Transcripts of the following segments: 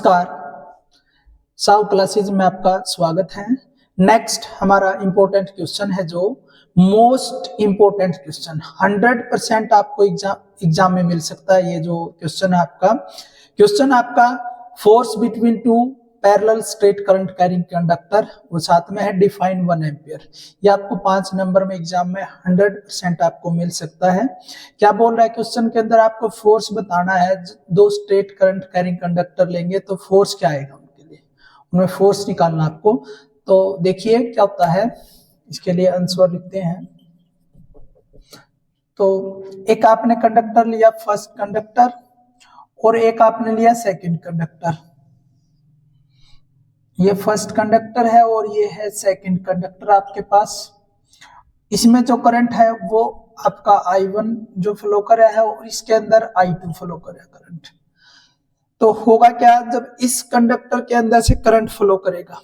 नमस्कार, साव क्लासेज में आपका स्वागत है। नेक्स्ट हमारा इंपॉर्टेंट क्वेश्चन है, जो मोस्ट इंपॉर्टेंट क्वेश्चन 100% आपको एग्जाम में मिल सकता है। ये जो क्वेश्चन है आपका force between two parallel straight current carrying conductor, और साथ में है डिफाइन 1 एम्पियर। ये आपको 5 नंबर में एग्जाम में 100% आपको मिल सकता है। क्या बोल रहा है क्वेश्चन के अंदर, आपको फोर्स बताना है। दो स्ट्रेट करंट कैरिंग कंडक्टर लेंगे तो फोर्स क्या आएगा उनके लिए, उनमें फोर्स निकालना आपको। तो देखिए क्या होता है, इसके लिए आंसर लिखते हैं। तो एक आपने कंडक्टर लिया फर्स्ट कंडक्टर, और एक आपने लिया सेकंड कंडक्टर। ये फर्स्ट कंडक्टर है और ये है सेकंड कंडक्टर आपके पास। इसमें जो करंट है वो आपका I1 जो फ्लो कर रहा है, और इसके अंदर I2 फ्लो कर रहा है करंट। तो होगा क्या, जब इस कंडक्टर के अंदर से करंट फ्लो करेगा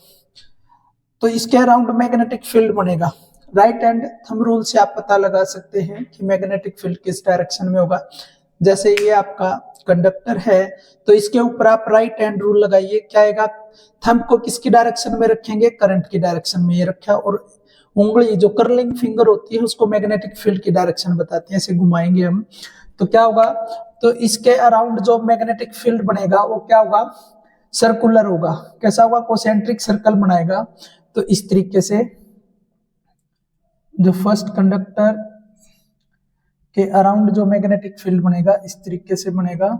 तो इसके अराउंड मैग्नेटिक फील्ड बनेगा। राइट हैंड थंब रूल से आप पता लगा सकते हैं कि मैग्नेटिक फील्ड किस डायरेक्शन में होगा। जैसे ये आपका कंडक्टर है तो इसके ऊपर आप राइट हैंड रूल लगाइए। क्या आएगा, थंब को किसकी डायरेक्शन में रखेंगे, करंट की डायरेक्शन में ये रखा, और उंगली जो कर्लिंग फिंगर होती है उसको मैग्नेटिक फील्ड की डायरेक्शन बताते हैं। ऐसे घुमाएंगे हम तो क्या होगा, तो इसके अराउंड जो मैग्नेटिक फील्ड बनेगा वो क्या होगा, सर्कुलर होगा। कैसा होगा, कोसेंट्रिक सर्कल बनाएगा। तो इस तरीके से जो फर्स्ट कंडक्टर के अराउंड जो मैग्नेटिक फील्ड बनेगा इस तरीके से बनेगा,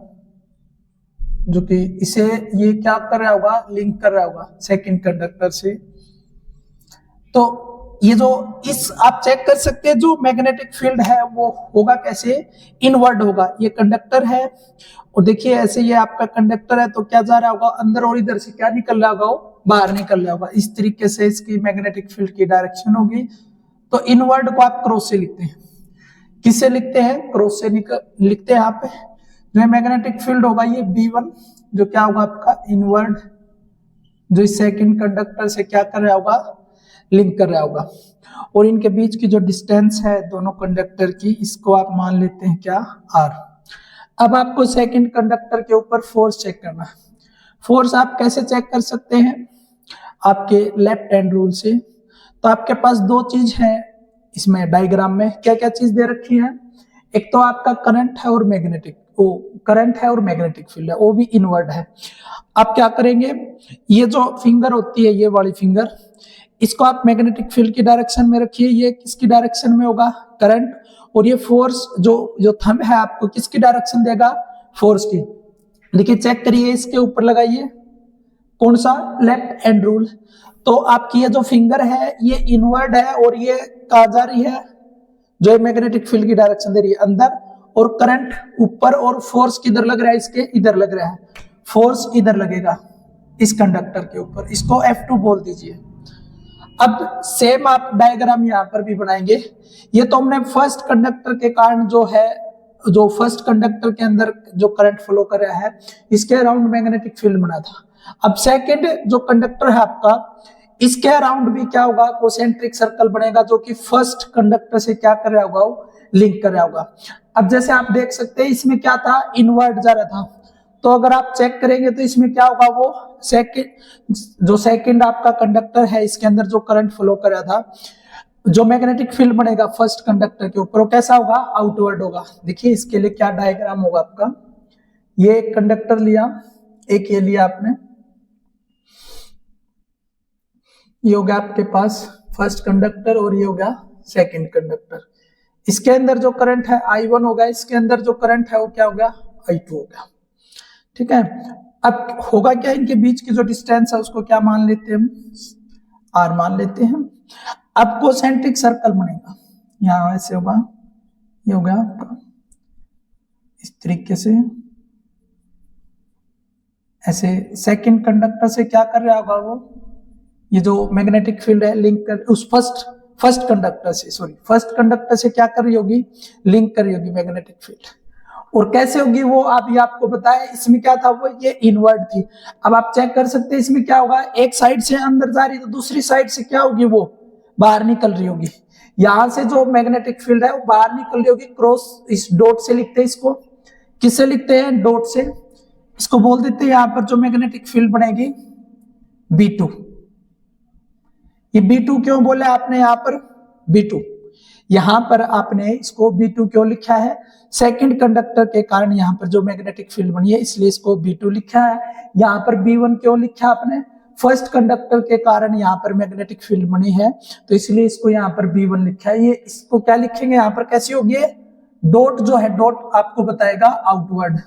जो कि इसे ये क्या कर रहा होगा, लिंक कर रहा होगा सेकंड कंडक्टर से। तो ये जो इस आप चेक कर सकते हैं, जो मैग्नेटिक फील्ड है वो होगा कैसे, इनवर्ड होगा। ये कंडक्टर है और देखिए ऐसे ये आपका कंडक्टर है, तो क्या जा रहा होगा अंदर, और इधर से क्या निकल रहा होगा, वो बाहर निकल रहा होगा। इस तरीके से इसकी मैग्नेटिक फील्ड की डायरेक्शन होगी। तो इनवर्ड को आप क्रॉस से लिखते हैं। किससे लिखते हैं, क्रॉस से लिखते हैं। यहाँ पे जो मैग्नेटिक फील्ड होगा ये B1, जो क्या होगा आपका इनवर्ड, जो इस सेकंड कंडक्टर से क्या कर रहा होगा, लिंक कर रहा होगा। और इनके बीच की जो डिस्टेंस है दोनों कंडक्टर की, इसको आप मान लेते हैं क्या, R। अब आपको सेकंड कंडक्टर के ऊपर फोर्स चेक करना है। फोर्स आप कैसे चेक कर सकते हैं, आपके लेफ्ट हैंड रूल से। तो आपके पास दो चीज है इसमें डायग्राम में। क्या क्या चीज दे रखी है, एक तो आपका करंट है और मैग्नेटिक, करंट है और मैग्नेटिक फील्ड है, वो भी इनवर्ड है। आप क्या करेंगे, ये जो फिंगर होती है, ये वाली फिंगर, इसको आप मैग्नेटिक फील्ड की डायरेक्शन में रखिए। ये किसकी डायरेक्शन में होगा, करंट। और ये फोर्स जो थंब है आपको किसकी डायरेक्शन देगा, फोर्स की। देखिए चेक करिए, इसके ऊपर लगाइए कौन सा, लेफ्ट हैंड रूल। तो आपकी ये जो फिंगर है ये इनवर्ड है, और ये कहा जा रही है, जो मैग्नेटिक फील्ड की डायरेक्शन दे रही है अंदर, और करंट ऊपर, और फोर्स किधर लग रहा है, इसके इधर लग रहा है। फोर्स इधर लगेगा इस कंडक्टर के ऊपर, इसको F2 बोल दीजिए। अब सेम आप डायग्राम यहां पर भी बनाएंगे। ये तो हमने फर्स्ट कंडक्टर के कारण जो है, जो फर्स्ट कंडक्टर के अंदर जो करंट फ्लो कर रहा है, इसके अराउंड मैग्नेटिक फील्ड बना था। अब सेकंड जो कंडक्टर है आपका, इसके अराउंड भी क्या होगा, कोसेंट्रिक सर्कल बनेगा, जो कि फर्स्ट कंडक्टर से क्या कर रहा होगा, लिंक कर रहा होगा। अब जैसे आप देख सकते हैं इसमें क्या था, इनवर्ड जा रहा था। तो अगर आप चेक करेंगे तो इसमें क्या होगा, वो सेकंड आपका कंडक्टर है, इसके अंदर जो करंट फ्लो कर रहा था, जो मैग्नेटिक फील्ड बनेगा फर्स्ट कंडक्टर के ऊपर, वो कैसा होगा, आउटवर्ड होगा। देखिए इसके लिए क्या डायग्राम होगा आपका, ये एक कंडक्टर लिया, एक ये लिया आपने, ये हो गया आपके पास फर्स्ट कंडक्टर, और ये हो गया सेकंड कंडक्टर। इसके अंदर जो करंट है I1 होगा, इसके अंदर जो करंट है वो क्या हो गया, I2 हो गया। ठीक है। अब होगा क्या, इनके बीच की जो डिस्टेंस है उसको क्या मान लेते हैं हम, R मान लेते हैं। अब कोसेंट्रिक सर्कल बनेगा, यहाँ ऐसे होगा, ये हो गया आपका इस तरीके से। ऐसे सेकंड कंडक्टर से क्या कर रहा होगा वो, ये जो मैग्नेटिक फील्ड है लिंक कर, उस फर्स्ट कंडक्टर से क्या कर रही होगी, लिंक कर रही होगी मैग्नेटिक फील्ड। और कैसे होगी वो अभी आपको बताया। इसमें क्या था, वो ये इनवर्ड थी। अब आप चेक कर सकते हैं इसमें क्या होगा, एक साइड से अंदर जा रही तो दूसरी साइड से क्या होगी, वो बाहर निकल रही होगी। यहां से जो मैग्नेटिक फील्ड है वो बाहर निकल रही होगी, क्रॉस इस डॉट से लिखते हैं इसको। किससे लिखते हैं, डॉट से। इसको बोल देते हैं यहां पर जो मैग्नेटिक फील्ड बनेगी B2। ये B2 क्यों बोले आपने यहां पर B2? यहां पर आपने इसको B2 क्यों लिखा है? सेकंड कंडक्टर के कारण यहां पर जो मैग्नेटिक फील्ड बनी है इसलिए इसको B2 लिखा है। यहां पर B1 क्यों लिखा आपने? फर्स्ट कंडक्टर के कारण यहां पर मैग्नेटिक फील्ड बनी है तो इसलिए इसको यहां पर B1 लिखा है। ये इसको क्या लिखेंगे यहां पर? कैसी होगी? डॉट जो है डॉट आपको बताएगा आउटवर्ड,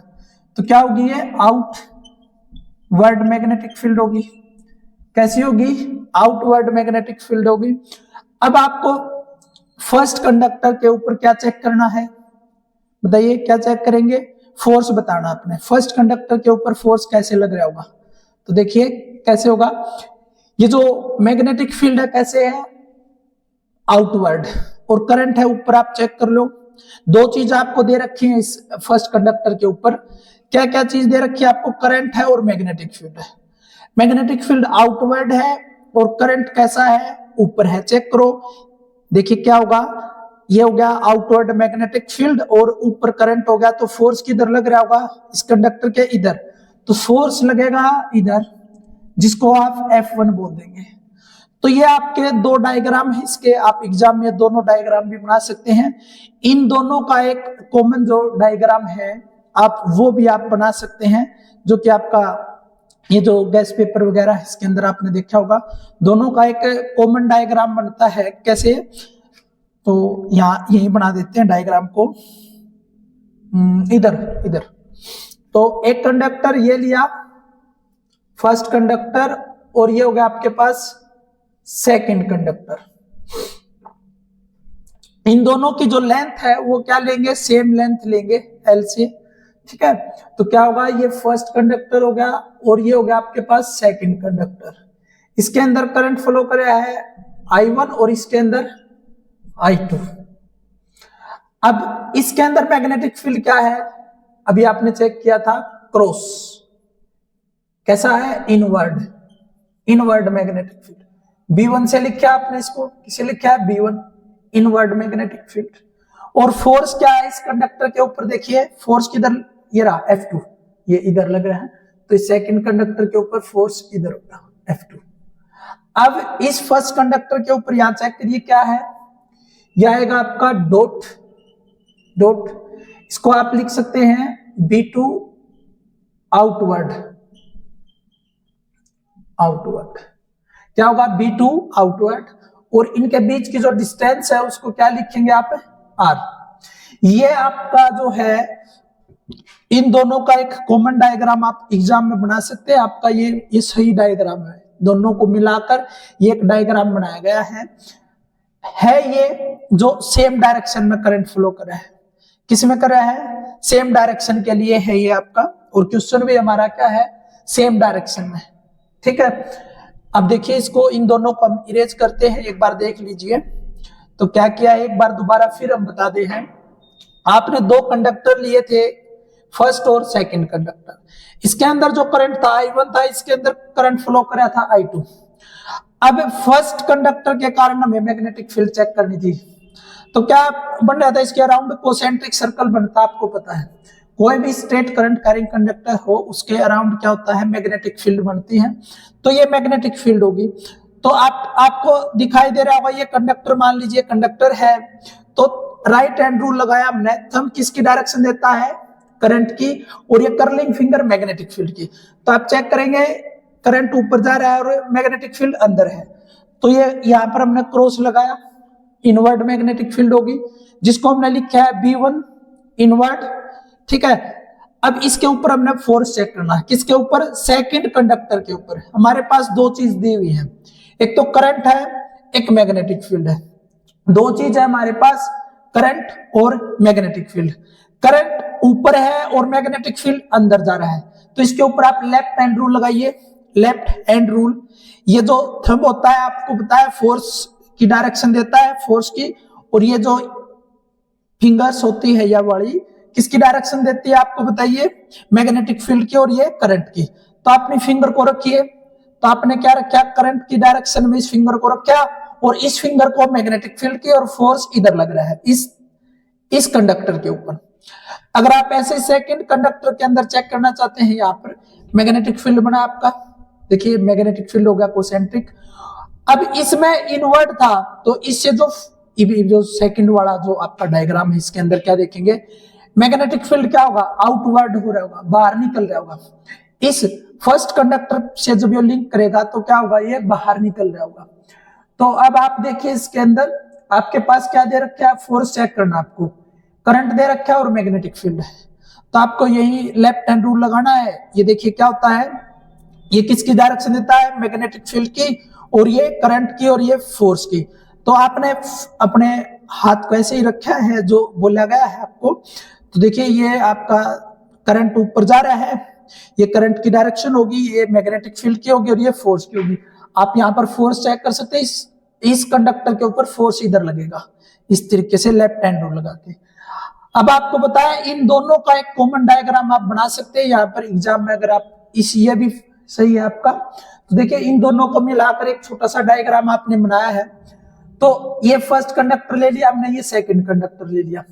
तो क्या होगी ये? आउटवर्ड मैग्नेटिक फील्ड होगी। कैसी होगी? आउटवर्ड मैग्नेटिक फील्ड होगी। अब आपको फर्स्ट कंडक्टर के ऊपर क्या चेक करना है बताइए? क्या चेक करेंगे? फोर्स बताना आपने। फर्स्ट कंडक्टर के ऊपर फोर्स कैसे लग रहा होगा? तो देखिए कैसे होगा। ये जो मैग्नेटिक फील्ड है कैसे है? आउटवर्ड, और करंट है ऊपर। आप चेक कर लो, दो चीज आपको दे रखी है इस फर्स्ट कंडक्टर के ऊपर। क्या क्या चीज दे रखी है आपको? करंट है और मैग्नेटिक फील्ड है। मैग्नेटिक फील्ड आउटवर्ड है और करंट कैसा है? ऊपर है। चेक करो, देखिए क्या होगा। ये हो गया आउटवर्ड मैग्नेटिक फील्ड और ऊपर करंट हो गया, तो फोर्स किधर लग रहा होगा? इस कंडक्टर के इधर। तो फोर्स लगेगा इधर, जिसको आप F1 बोल देंगे। तो ये आपके दो डायग्राम है इसके, आप एग्जाम में दोनों डायग्राम भी बना सकते हैं। इन दोनों का एक कॉमन जो डायग्राम है आप वो भी आप बना सकते हैं, जो कि आपका ये जो गैस पेपर वगैरह इसके अंदर आपने देखा होगा। दोनों का एक कॉमन डायग्राम बनता है। कैसे? तो यहाँ यही बना देते हैं डायग्राम को, इधर इधर। तो एक कंडक्टर ये लिया फर्स्ट कंडक्टर, और ये हो गया आपके पास सेकंड कंडक्टर। इन दोनों की जो लेंथ है वो क्या लेंगे? सेम लेंथ लेंगे L से। ठीक है, तो क्या होगा? ये फर्स्ट कंडक्टर हो गया और ये हो गया आपके पास सेकंड कंडक्टर। इसके अंदर करंट फ्लो कर रहा है I1 और इसके अंदर I2। अब इसके अंदर मैग्नेटिक फील्ड क्या है? अभी आपने चेक किया था, क्रॉस। कैसा है? Inward, inward magnetic field. B1 से लिखा आपने इसको, किसे लिखा है? B1, inward magnetic field. और फोर्स क्या है इस कंडक्टर के ऊपर? देखिए फोर्स किधर? ये रहा F2, ये इधर लग रहा है, तो इस सेकंड कंडक्टर के ऊपर फोर्स इधर होगा F2। अब इस फर्स्ट कंडक्टर के ऊपर यहां चेक करिए क्या है? यह आएगा आपका डॉट, डॉट। इसको आप लिख सकते हैं B2 आउटवर्ड, आउटवर्ड। क्या होगा? B2 आउटवर्ड, और इनके बीच की जो डिस्टेंस है उसको क्या लिखेंगे आप? R। ये आपका जो है इन दोनों का एक कॉमन डायग्राम आप एग्जाम में बना सकते हैं। आपका ये सही डायग्राम है, दोनों को मिलाकर ये एक डायग्राम बनाया गया है ये जो सेम डायरेक्शन में करंट फ्लो कर रहा है। किस में कर रहा है? सेम डायरेक्शन के लिए है ये आपका, और क्वेश्चन भी हमारा क्या है? सेम डायरेक्शन में। ठीक है, अब देखिए इसको इन दोनों को हम इरेज करते हैं, एक बार देख लीजिए। तो क्या किया है, एक बार दोबारा फिर हम बता दे हैं। आपने दो कंडक्टर लिए थे, फर्स्ट और सेकंड कंडक्टर। इसके अंदर जो करंट था I1 था, इसके अंदर करंट फ्लो कर रहा था I2। अब फर्स्ट कंडक्टर के कारण हमें मैग्नेटिक फील्ड चेक करनी थी, तो क्या बन रहा था? इसके अराउंड कॉन्सेंट्रिक सर्कल बनता, आपको पता है। कोई भी स्ट्रेट करंट कैरिंग कंडक्टर हो उसके अराउंड क्या होता है? मैग्नेटिक फील्ड बनती है। तो ये मैग्नेटिक फील्ड होगी। तो आपको दिखाई दे रहा होगा ये कंडक्टर, मान लीजिए कंडक्टर है, तो राइट हैंड रूल लगाया हमने। थंब किसकी डायरेक्शन देता है? करंट की, और ये कर्लिंग फिंगर मैग्नेटिक फील्ड की। तो आप चेक करेंगे करंट ऊपर जा रहा है और मैग्नेटिक फील्ड अंदर है, तो ये यहां पर हमने क्रॉस लगाया, इनवर्ड मैग्नेटिक फील्ड होगी, जिसको हमने लिखा है B1 इनवर्ड। ठीक है, अब इसके ऊपर हमने फोर्स चेक करना है। किसके ऊपर? सेकंड कंडक्टर के ऊपर। हमारे पास दो चीज दी हुई है, एक तो करंट है, एक मैग्नेटिक फील्ड है। दो चीज है हमारे पास, करंट और मैग्नेटिक फील्ड। करंट ऊपर है और मैग्नेटिक फील्ड अंदर जा रहा है, तो इसके ऊपर आप लेफ्ट हैंड रूल लगाइए। लेफ्ट हैंड रूल, ये जो थंब होता है आपको पता है फोर्स की डायरेक्शन देता है, फोर्स की, और ये जो फिंगर्स होती है या वाली किसकी डायरेक्शन देती है आपको बताइए? मैग्नेटिक फील्ड की, और ये करंट की। तो आपने फिंगर को रखिए, तो आपने क्या रखा? करंट की डायरेक्शन में इस फिंगर को रखा, और इस फिंगर को मैग्नेटिक फील्ड की, और फोर्स इधर लग रहा है इस कंडक्टर के ऊपर। अगर आप ऐसे सेकंड कंडक्टर के अंदर चेक करना चाहते हैं, यहाँ पर मैग्नेटिक फील्ड बना आपका, देखिए मैग्नेटिक फील्ड हो गया कोसेंट्रिक। अब इसमें इनवर्ड था, तो इससे जो सेकंड वाला जो आपका डायग्राम है, इसके अंदर क्या देखेंगे, मैग्नेटिक फील्ड क्या होगा, आउटवर्ड हो रहा होगा, बाहर निकल रहा होगा। इस फर्स्ट कंडक्टर से जब ये लिंक करेगा तो क्या होगा, ये बाहर निकल रहा होगा। तो अब आप देखिए इसके अंदर आपके पास क्या दे रखा है, फोर्स चेक करना आपको, करंट दे रखा है और मैग्नेटिक फील्ड है। तो आपको यही लेफ्ट हैंड रूल लगाना है। ये देखिए क्या होता है, ये किसकी डायरेक्शन देता है, मैग्नेटिक फील्ड की, और ये करंट की, और ये फोर्स की। तो आपने अपने हाथ को ऐसे ही रखा है जो बोला गया है आपको। तो देखिए ये आपका करंट ऊपर जा रहा है, ये करंट की डायरेक्शन होगी, ये मैग्नेटिक फील्ड की होगी और ये फोर्स की होगी। आप यहाँ पर फोर्स चेक कर सकते हैं, इस कंडक्टर के ऊपर फोर्स इधर लगेगा, इस तरीके से लेफ्ट हैंड रूल लगा के। अब आपको बताया इन दोनों का एक कॉमन डायग्राम आप बना सकते हैं। यहाँ पर एग्जाम में अगर आप ये भी सही है आपका, तो देखिए इन दोनों को मिलाकर एक छोटा सा डायग्राम आपने बनाया है। तो ये फर्स्ट कंडक्टर ले लिया हमने, ये सेकंड कंडक्टर ले लिया।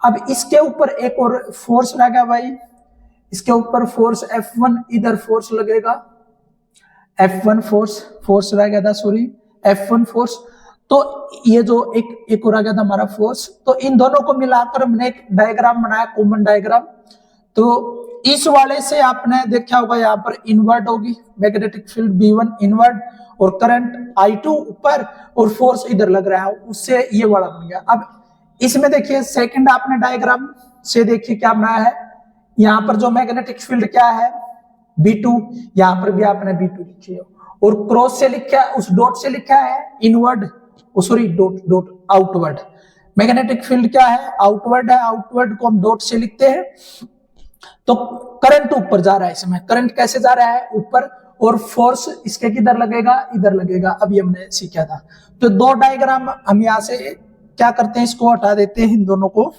अब इसके ऊपर एक और फोर्स लगा भाई, इसके ऊपर फोर्स F1, इधर फोर्स लगेगा F1 फोर्स रह गया था, सॉरी F1 फोर्स। तो ये जो एक और आ गया था हमारा फोर्स। तो इन दोनों को मिलाकर हमने एक डायग्राम बनाया, कॉमन डायग्राम। तो इस वाले से आपने देखा होगा, यहाँ पर इनवर्ड होगी मैग्नेटिक फील्ड B1 इनवर्ड, और करंट I2 ऊपर, और फोर्स इधर लग रहा है, उससे ये वाला बन गया। अब इसमें देखिए सेकंड आपने डायग्राम से देखिए क्या बनाया है, यहाँ पर जो मैग्नेटिक फील्ड क्या है B2, यहाँ पर भी आपने B2 लिखी है, और क्रॉस से लिखा है, उस डॉट से लिखा है inward, sorry dot outward. Magnetic field क्या है, आउटवर्ड है, आउटवर्ड को हम डॉट से लिखते हैं। तो करंट ऊपर जा रहा है, इसमें करंट कैसे जा रहा है, ऊपर, और फोर्स इसके किधर लगेगा, इधर लगेगा। अभी हमने सीखा था। तो दो डायग्राम हम यहां से क्या करते हैं, इसको हटा देते हैं इन दोनों को।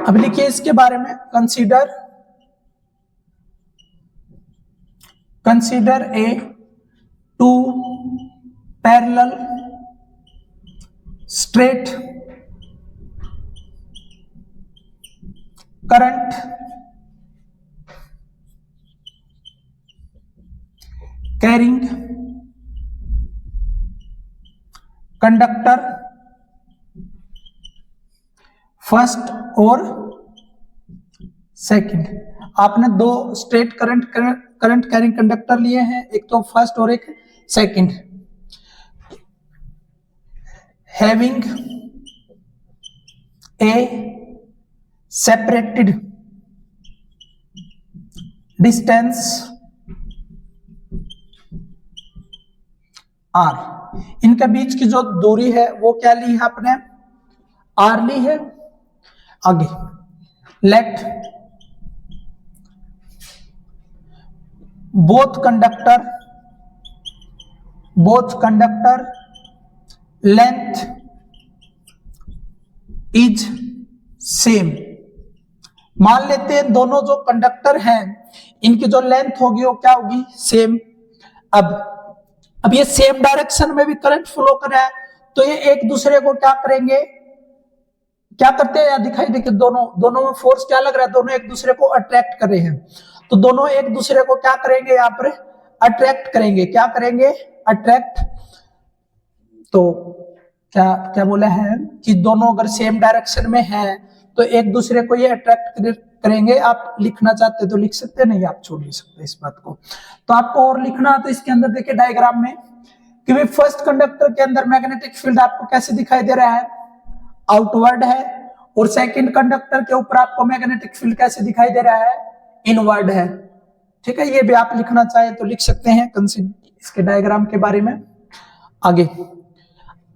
अब लिखिए इसके बारे में, consider a two parallel straight current carrying conductor first और सेकंड। आपने दो स्ट्रेट करंट कैरिंग कंडक्टर लिए हैं, एक तो फर्स्ट और एक second. Having a separated distance R, इनके बीच की जो दूरी है वो क्या ली है आपने, आर ली है। आगे let both conductor length is same. मान लेते हैं दोनों जो कंडक्टर हैं इनकी जो लेंथ होगी वो क्या होगी, सेम। अब ये सेम डायरेक्शन में भी करंट फ्लो कर रहा है, तो ये एक दूसरे को क्या करेंगे, क्या करते हैं, या दिखाई देखिए दोनों में फोर्स क्या लग रहा है, दोनों एक दूसरे को अट्रैक्ट कर रहे हैं। तो दोनों एक दूसरे को क्या करेंगे, यहाँ पर अट्रैक्ट करेंगे। क्या करेंगे, अट्रैक्ट। तो क्या बोला है कि दोनों अगर सेम डायरेक्शन में हैं तो एक दूसरे को ये अट्रैक्ट करेंगे। आप लिखना चाहते तो लिख सकते, नहीं आप छोड़ नहीं सकते इस बात को। तो आपको और लिखना, तो इसके अंदर देखिए डायग्राम में कि भाई फर्स्ट कंडक्टर के अंदर मैग्नेटिक फील्ड आपको कैसे दिखाई दे रहा है, आउटवर्ड है, और सेकंड कंडक्टर के ऊपर आपको मैग्नेटिक फील्ड कैसे दिखाई दे रहा है, इनवर्ड है। ठीक है, ये भी आप लिखना चाहे तो लिख सकते हैं इसके डायग्राम के बारे में। आगे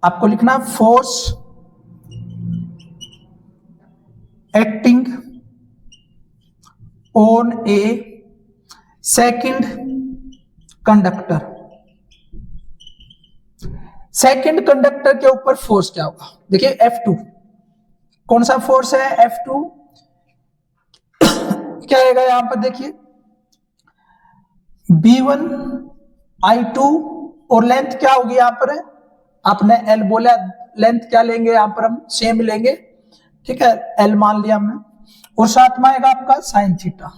आपको लिखना force acting on A second conductor. Second conductor के ऊपर फोर्स क्या होगा, देखिए F2, कौन सा फोर्स है, F2, क्या आएगा यहां पर देखिए B1 I2 और लेंथ क्या होगी यहां पर, आपने L बोला, लेंथ क्या लेंगे यहां पर हम सेम लेंगे, ठीक है, L मान लिया हमने, और साथ में आएगा आपका साइन थीटा,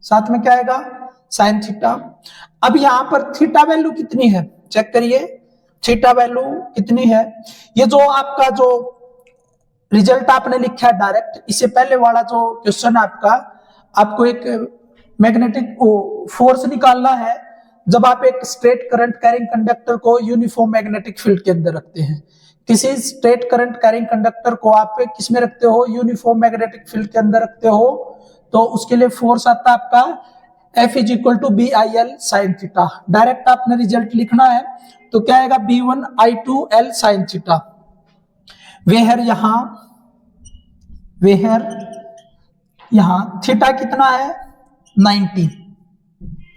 साथ में क्या आएगा साइन थीटा। अब यहां पर थीटा वैल्यू कितनी है चेक करिए, थीटा वैल्यू कितनी है, ये जो आपका जो रिजल्ट आपने लिखा है डायरेक्ट, इससे पहले वाला जो क्वेश्चन आपका, आपको एक मैग्नेटिक फोर्स निकालना है जब आप एक स्ट्रेट करंट कैरिंग कंडक्टर को यूनिफॉर्म मैग्नेटिक फील्ड के अंदर रखते हैं। किसी स्ट्रेट करंट कैरिंग कंडक्टर को आप किस में रखते हो, यूनिफॉर्म मैग्नेटिक फील्ड के अंदर रखते हो, तो उसके लिए फोर्स आता है आपका F is equal to BIL sine theta. Direct आपने रिजल्ट लिखना है तो क्या आएगा B1 I2 L sine theta. वेहर यहां थीटा कितना है 90,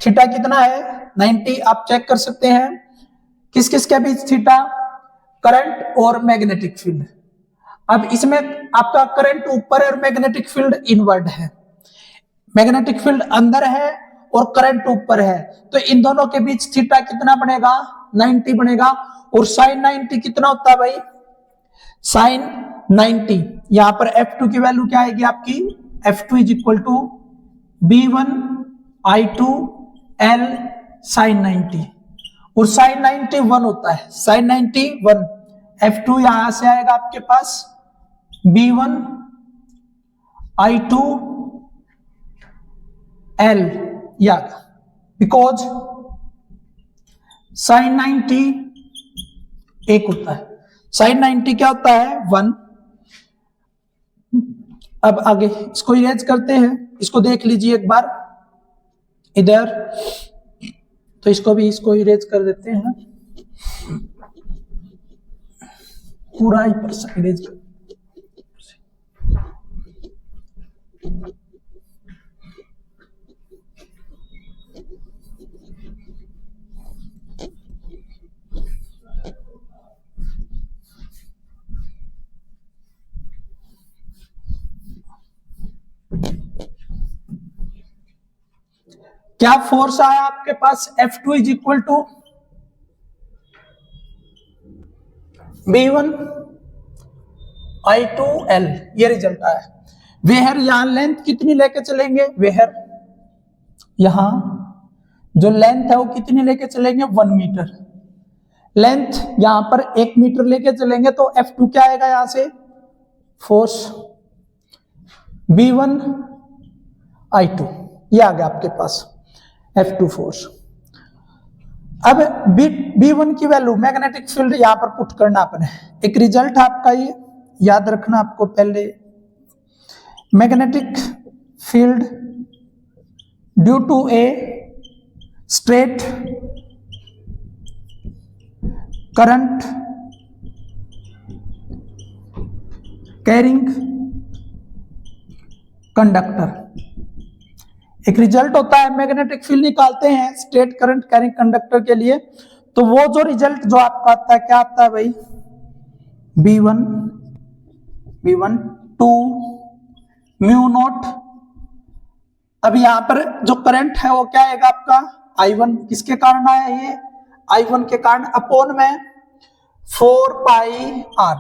थीटा कितना है 90, आप चेक कर सकते हैं किस किस के बीच थीटा, करंट और मैग्नेटिक फील्ड। अब इसमें आपका करंट ऊपर है और मैग्नेटिक फील्ड इनवर्ड है, मैग्नेटिक फील्ड अंदर है और करंट ऊपर है, तो इन दोनों के बीच थीटा कितना बनेगा 90 बनेगा। और साइन 90 कितना होता है भाई, साइन 90, यहां पर F2 की वैल्यू क्या आएगी आपकी, F2 is equal to B1 I2 L sine 90, और साइन 90 1 होता है, साइन 90 1, F2 यहां से आएगा आपके पास B1 I2 L, या बिकॉज साइन 90 एक होता है, साइन 90 क्या होता है 1। अब आगे इसको इरेज करते हैं, इसको देख लीजिए एक बार इधर, तो इसको इरेज कर देते हैं, पूरा ही परसेंट इरेज कर। क्या फोर्स आया आपके पास, F2 is equal to B1 I2 L, ये रिजल्ट आया। वेहर यहां लेंथ कितनी लेके चलेंगे, वेहर यहां जो लेंथ है वो कितनी लेके चलेंगे 1 मीटर, लेंथ यहां पर 1 मीटर लेके चलेंगे, तो F2 क्या आएगा यहां से, फोर्स B1 I2, ये आ गया आपके पास F2 फोर्स। अब B1 की वैल्यू मैग्नेटिक फील्ड यहां पर पुट करना आपने, एक रिजल्ट आपका ये याद रखना आपको, पहले magnetic field due to a straight current carrying conductor, एक रिजल्ट होता है, मैग्नेटिक फील्ड निकालते हैं स्ट्रेट करंट कैरिंग कंडक्टर के लिए, तो वो जो रिजल्ट जो आपका आता है क्या आता है भाई, B1 2 म्यू नॉट। अब यहां पर जो करंट है वो क्या आएगा आपका I1, किसके कारण आया ये, I1 के कारण, अपॉन में 4 पाई R,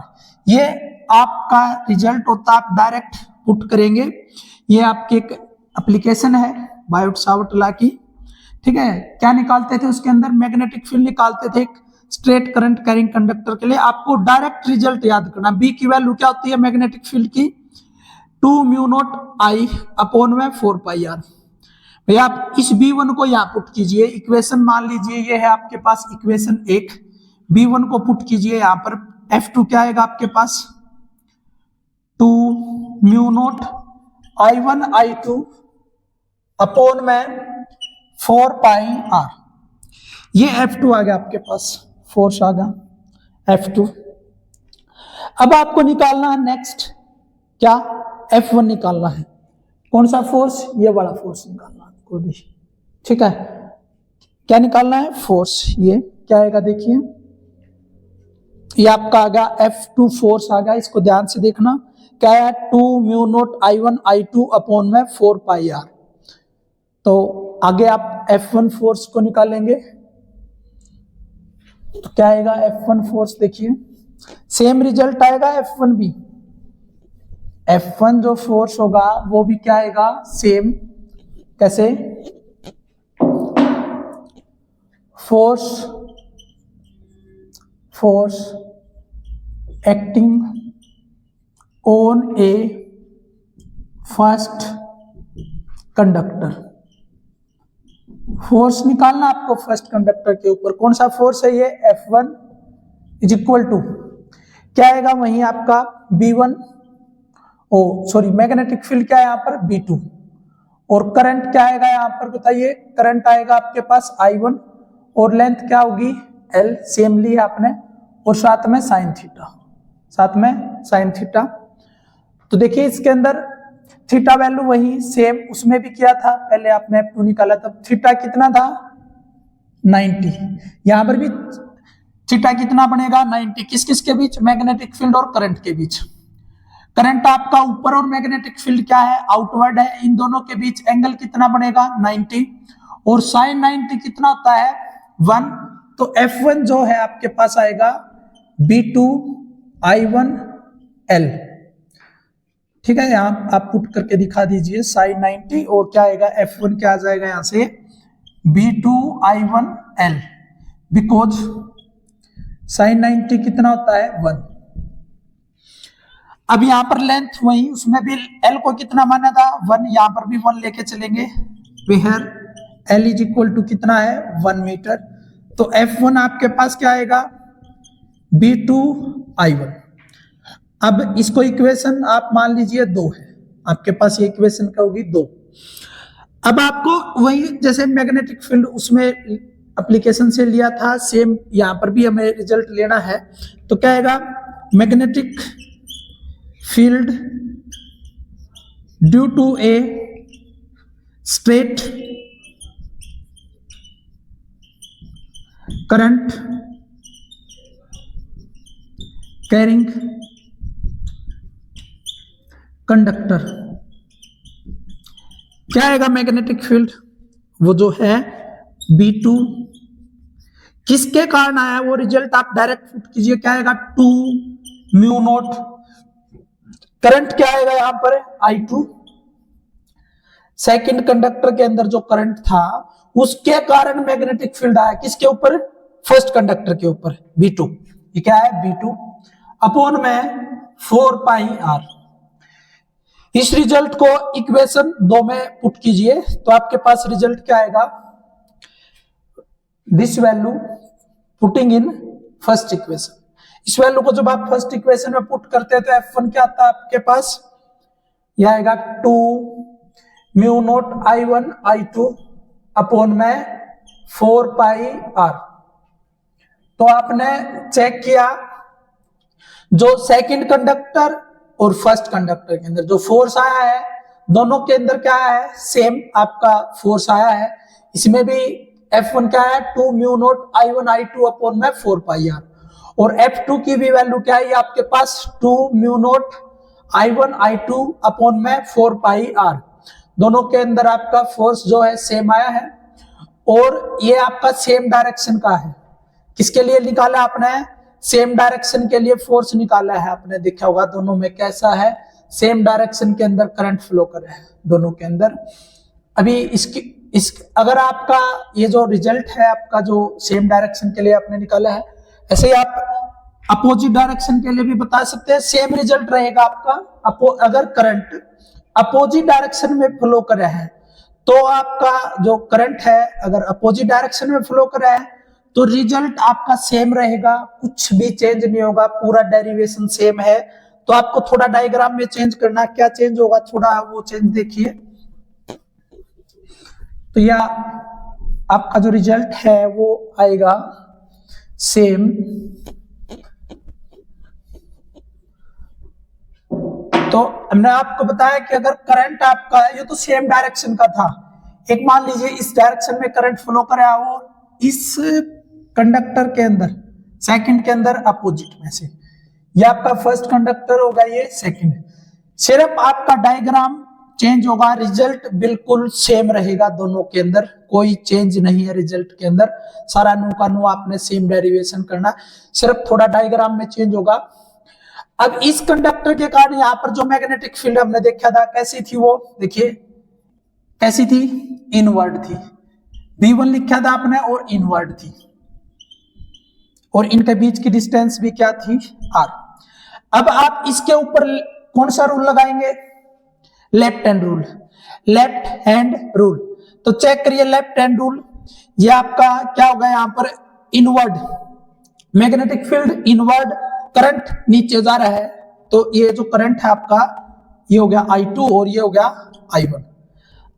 ये आपका रिजल्ट होता है, आप डायरेक्ट पुट करेंगे, ये आपकी एक एप्लीकेशन है बायोट-सावर्ट लॉ की, ठीक है, क्या निकालते थे उसके अंदर, मैग्नेटिक फील्ड निकालते थे स्ट्रेट करंट कैरिंग कंडक्टर के लिए। आपको डायरेक्ट रिजल्ट याद करना, बी की वैल्यू क्या होती है मैग्नेटिक फील्ड की, 2 म्यू नॉट I अपॉन में 4 पाई R। भैया आप इस B1 को यहाँ पुट कीजिए, इक्वेशन मान लीजिए ये है आपके पास इक्वेशन 1, B1 को पुट कीजिए यहाँ पर, F2 क्या आएगा आपके पास 2 mu naught I1 I2 upon में 4 पाई R, ये F2 आ गया आपके पास, फोर्स आ गया F2। अब आपको निकालना है नेक्स्ट क्या, F1 निकालना है, कौन सा फोर्स, ये वाला फोर्स निकालना है कोई भी, ठीक है, क्या निकालना है फोर्स, ये क्या आएगा देखिए, ये आपका आ गया F2 फोर्स आ गया, इसको ध्यान से देखना क्या है, 2 mu naught I1 I2 upon में 4 पाई R। तो आगे आप F1 फोर्स को निकालेंगे तो क्या आएगा F1 फोर्स, देखिए सेम रिजल्ट आएगा F1 भी। F1 जो फोर्स होगा वो भी क्या आएगा सेम, कैसे, force acting on A first conductor. Force निकालना आपको फर्स्ट कंडक्टर के ऊपर, कौन सा फोर्स है ये, F1 इज इक्वल टू क्या आएगा वहीं आपका B1, मैग्नेटिक फील्ड क्या है यहाँ पर B2, और करंट क्या आएगा यहाँ पर बताइए, करंट आएगा आपके पास I1 और लेंथ क्या होगी L, सेम ली है आपने, और साथ में साइन थीटा, तो देखिए इसके अंदर थीटा वैल्यू वही सेम उसमें भी किया था, पहले आपने F2 निकाला तब थीटा कितना था 90, यहां पर भी थीटा कितना बनेगा 90, किस किस के बीच, मैग्नेटिक फील्ड और करंट के बीच। करंट आपका ऊपर और मैग्नेटिक फील्ड क्या है आउटवर्ड है, इन दोनों के बीच एंगल कितना बनेगा 90, और साइन 90 कितना होता है 1, तो F1 जो है आपके पास आएगा B2 I1 L, ठीक है, यहां आप पुट करके दिखा दीजिए साइन 90, और क्या आएगा F1 क्या आ जाएगा यहां से B2 I1 L, because sign 90 कितना होता है 1। अब यहां पर लेंथ वही, उसमें भी L को कितना माना था 1, यहां पर भी 1 लेके चलेंगे, where L is equal to कितना है 1 मीटर, तो F1 आपके पास क्या आएगा B2 I1। अब इसको इक्वेशन आप मान लीजिए 2 है आपके पास, ये इक्वेशन क्या होगी 2। अब आपको वही जैसे मैग्नेटिक फील्ड उसमें एप्लीकेशन से लिया था सेम यहां पर भी हमें रिजल्ट लेना है, तो क्या आएगा magnetic field due to a straight current carrying conductor, क्या आएगा मैग्नेटिक फील्ड वो जो है B2, किसके कारण आया वो रिजल्ट आप डायरेक्ट पुट कीजिए, क्या आएगा 2 म्यू नॉट, करंट क्या आएगा यहां पर I2, सेकंड कंडक्टर के अंदर जो करंट था उसके कारण मैग्नेटिक फील्ड आया किसके ऊपर, फर्स्ट कंडक्टर के ऊपर B2, ये क्या है B2 अपॉन में 4 पाई R। इस रिजल्ट को इक्वेशन 2 में पुट कीजिए तो आपके पास रिजल्ट क्या आएगा, this value putting in first equation, इस वैल्यू को जब आप फर्स्ट इक्वेशन में पुट करते हैं तो F1 क्या आता है आपके पास, यह आएगा 2 mu naught I1 I2 upon में 4 पाई R। तो आपने चेक किया जो सेकंड कंडक्टर और फर्स्ट कंडक्टर के अंदर जो फोर्स आया है दोनों के अंदर क्या है सेम आपका फोर्स आया है, इसमें भी F1 क्या है 2 mu naught I1 I2 upon में 4 पाई R, और F2 की भी वैल्यू क्या है आपके पास 2 mu naught I1 I2 upon में 4 पाई R, दोनों के अंदर आपका फोर्स जो है सेम आया है, और ये आपका सेम डायरेक्शन का है, किसके लिए निकाला आपने, सेम डायरेक्शन के लिए फोर्स निकाला है आपने, देखा होगा दोनों में कैसा है सेम डायरेक्शन के अंदर करंट फ्लो कर रहा है दोनों के अंदर। अभी अगर आपका ये जो रिजल्ट है आपका जो सेम डायरेक्शन के लिए आपने निकाला है, ऐसे ही आप अपोजिट डायरेक्शन के लिए भी बता सकते हैं, सेम रिजल्ट रहेगा आपका। अगर करंट अपोजिट डायरेक्शन में फ्लो कर रहा है तो आपका जो करंट है अगर अपोजिट डायरेक्शन में फ्लो कर रहा है तो रिजल्ट आपका सेम रहेगा, कुछ भी चेंज नहीं होगा, पूरा डेरिवेशन सेम है। तो आपको थोड़ा डायग्राम में चेंज करना, क्या चेंज होगा थोड़ा वो चेंज देखिए। तो यह आपका जो रिजल्ट है वो आएगा सेम। तो हमने आपको बताया कि अगर करंट आपका ये तो सेम डायरेक्शन का था, एक मान लीजिए इस डायरेक्शन में करंट फ्लो कर रहा हो इस कंडक्टर के अंदर सेकंड के अंदर अपोजिट में से, ये आपका फर्स्ट कंडक्टर होगा ये सेकंड। सिर्फ आपका डायग्राम चेंज होगा, रिजल्ट बिल्कुल सेम रहेगा दोनों के अंदर, कोई चेंज नहीं है रिजल्ट के अंदर, सारा नु का नु आपने सेम डेरिवेशन करना, सिर्फ थोड़ा डायग्राम में चेंज होगा। अब इस कंडक्टर के कारण यहाँ पर जो मैग्नेटिक फील्ड हमने देखा था कैसी थी, वो देखिए कैसी थी, इनवर्ड थी, V1 लिखा था आपने और इनवर्ड थी, और इनके बीच की डिस्टेंस भी क्या थी, R। अब आप इसके ऊपर कौन सा रूल लगाएंगे, left hand rule, left hand rule. तो चेक करिए लेफ्ट हैंड रूल, ये आपका क्या होगा, यहां पर inward magnetic field, inward current नीचे जा रहा है, तो ये जो करंट है आपका ये हो गया I2 और ये हो गया I1।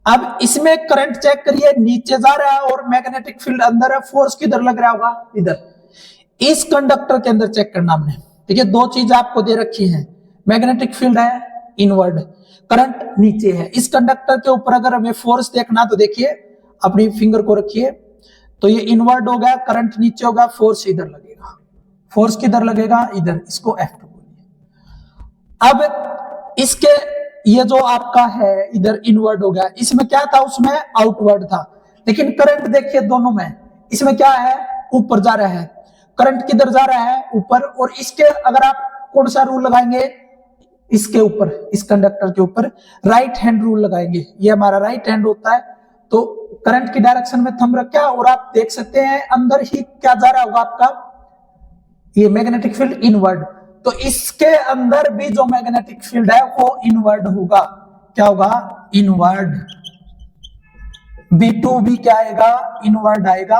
अब इसमें करंट चेक करिए, नीचे जा रहा है और मैग्नेटिक फील्ड अंदर है, फोर्स किधर लग रहा होगा, इधर, इस कंडक्टर के अंदर चेक करना हमने। देखिए दो चीज आपको दे रखी है, मैग्नेटिक फील्ड है इनवर्ड, करंट नीचे है, इस कंडक्टर के ऊपर अगर हमें फोर्स देखना तो देखिए अपनी फिंगर को रखिए, तो ये इनवर्ड हो गया, करंट नीचे होगा, फोर्स इधर लगेगा, फोर्स किधर लगेगा, इधर, इसको F2 बोलिए। अब इसके ये जो आपका है इधर इनवर्ड हो गया, इसमें क्या था, उसमें आउटवर्ड था, लेकिन करंट देखिए दोनों में, इसमें क्या है, ऊपर जा रहा है, करंट किधर जा रहा है, ऊपर, और इसके अगर आप कौन सा रूल लगाएंगे, इसके ऊपर, इस कंडक्टर के ऊपर राइट हैंड रूल लगाएंगे, ये हमारा राइट हैंड होता है, तो करंट की डायरेक्शन में थंब रखा, और आप देख सकते हैं अंदर ही क्या जा रहा होगा आपका, ये मैग्नेटिक फील्ड इनवर्ड, तो इसके अंदर भी जो मैग्नेटिक फील्ड है वो इनवर्ड होगा, क्या होगा, इनवर्ड, V2 भी क्या आएगा, इनवर्ड आएगा।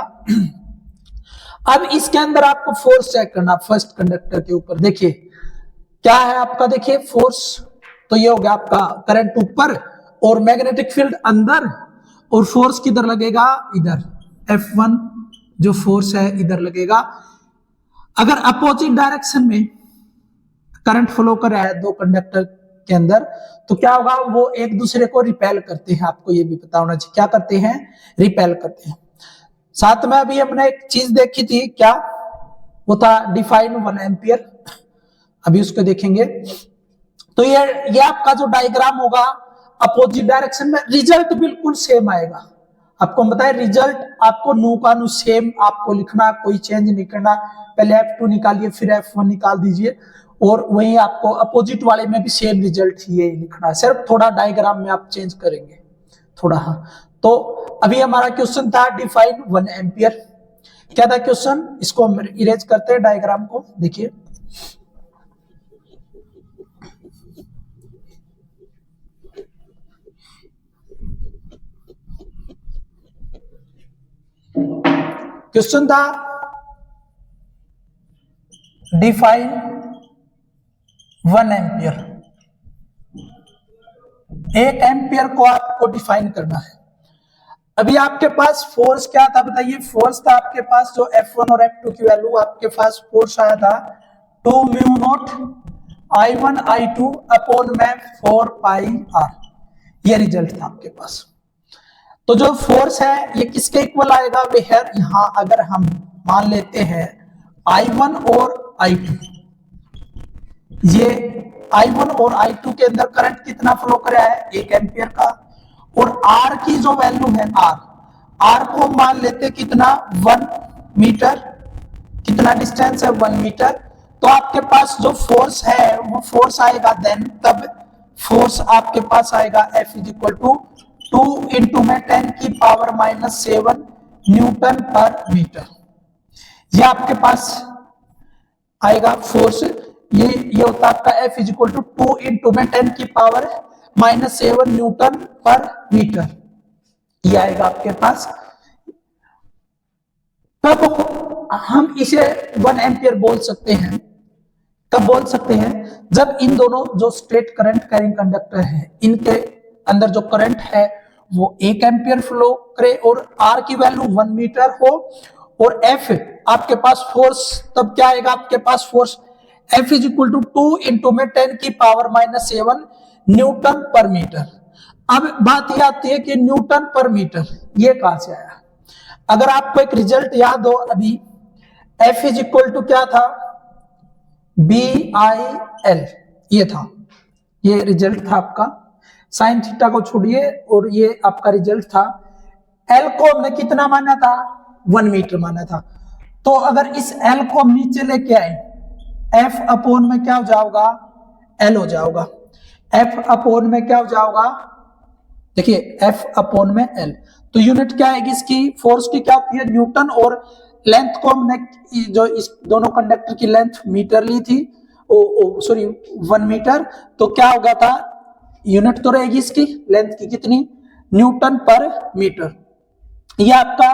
अब इसके अंदर आपको फोर्स चेक करना, फर्स्ट कंडक्टर के ऊपर देखिए क्या है आपका, देखिए फोर्स, तो ये हो गया आपका करंट ऊपर और मैग्नेटिक फील्ड अंदर, और फोर्स किधर लगेगा, इधर, F1 जो फोर्स है इधर लगेगा। अगर अपोजिट डायरेक्शन में करंट फ्लो कर रहा है दो कंडक्टर के अंदर, तो क्या होगा, वो एक दूसरे को रिपेल करते हैं, आपको ये भी पता होना चाहिए, क्या करते हैं, रिपेल करते हैं। साथ में अभी हमने एक चीज देखी थी, क्या वो था, डिफाइन 1 एम्पियर, अभी उसको देखेंगे। तो ये आपका जो डायग्राम होगा अपोजिट डायरेक्शन में, रिजल्ट बिल्कुल सेम आएगा, आपको बताए रिजल्ट आपको नु का नु सेम आपको लिखना, कोई चेंज नहीं करना, पहले F2 निकालिए फिर F1 निकाल दीजिए, और वही आपको अपोजिट वाले में भी सेम रिजल्ट ही लिखना, सिर्फ थोड़ा डायग्राम में आप चेंज करेंगे थोड़ा। हाँ, तो अभी हमारा क्वेश्चन था डिफाइन 1 एम्पियर, क्या था क्वेश्चन, इसको हम इरेज करते हैं डायग्राम को, देखिए क्वेश्चन था डिफाइन 1 एम्पियर, 1 एम्पियर को आपको डिफाइन करना है। अभी आपके पास फोर्स क्या था बताइए, फोर्स था आपके पास जो F1 और F2 की वैल्यू, आपके पास फोर्स आया था 2 mu naught I1 I2 upon में 4 पाई R, ये रिजल्ट था आपके पास। तो जो फोर्स है ये किसके इक्वल आएगा, वेयर यहां अगर हम मान लेते हैं I1 और I2, ये I1 और I2 के अंदर करंट कितना फ्लो कर रहा है, 1 एम्पियर का, और R की जो वैल्यू है R को मान लेते कितना, 1 मीटर, कितना डिस्टेंस है, 1 मीटर, तो आपके पास जो फोर्स है वो फोर्स आएगा देन, तब फोर्स आपके पास आएगा F is equal to 2 into में 10 की पावर -7 न्यूटन पर मीटर, ये आपके पास आएगा फोर्स, ये होता है आपका F is equal to 2 into में 10 की पावर -7 न्यूटन पर मीटर, ये आएगा आपके पास। तब हम इसे 1 एम्पियर बोल सकते हैं, कब बोल सकते हैं, जब इन दोनों जो स्ट्रेट करंट कैरिंग कंडक्टर है इनके अंदर जो करंट है वो 1 एम्पियर फ्लो करे और R की वैल्यू 1 मीटर हो, और F आपके पास फोर्स, तब क्या आएगा आपके पास force, F is equal to 2 into में 10 की पावर -7 न्यूटन पर मीटर। अब बात यह आती है कि न्यूटन पर मीटर ये कहां से आया, अगर आपको एक रिजल्ट याद हो, अभी F इज इक्वल टू क्या था, BIL, ये था, ये रिजल्ट था आपका साइन थीटा को छोड़िए और ये आपका रिजल्ट था। एल को हमने कितना माना था, 1 मीटर माना था। तो अगर इस एल को हम नीचे लेके आए, एफ अपॉन में क्या हो जाएगा, एल हो जाएगा। एफ अपॉन में क्या हो जाएगा, देखिए एफ अपॉन में एल। तो यूनिट क्या आएगी इसकी, फोर्स की क्या होती है, न्यूटन, और लेंथ को हमने जो इस दोनों कंडक्टर की लेंथ मीटर ली थी, सॉरी 1 मीटर, तो क्या होगा था, यूनिट तो रहेगी इसकी लेंथ की कितनी, न्यूटन पर मीटर। ये आपका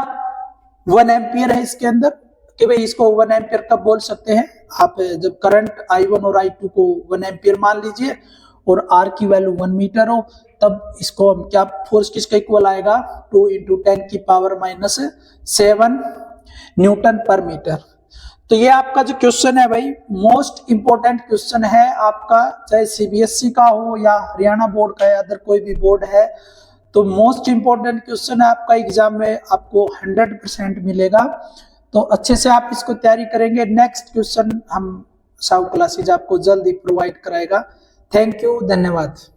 1 एम्पियर है इसके अंदर, कि भाई इसको 1 एम्पियर कब बोल सकते हैं आप, जब करंट I1 और I2 को 1 एम्पियर मान लीजिए और R की वैल्यू 1 मीटर हो, तब इसको हम क्या, फोर्स किसका इक्वल आएगा, 2 × 10⁻⁷ न्यूटन पर मीटर। तो ये आपका जो क्वेश्चन है भाई, मोस्ट इंपोर्टेंट क्वेश्चन है आपका, चाहे CBSE का हो या हरियाणा बोर्ड का या अदर कोई भी बोर्ड है, तो मोस्ट इंपोर्टेंट क्वेश्चन है आपका, एग्जाम में आपको 100% मिलेगा। तो अच्छे से आप इसको तैयारी करेंगे। नेक्स्ट क्वेश्चन हम साउथ क्लासेज आपको जल्दी प्रोवाइड कराएगा। थैंक यू, धन्यवाद।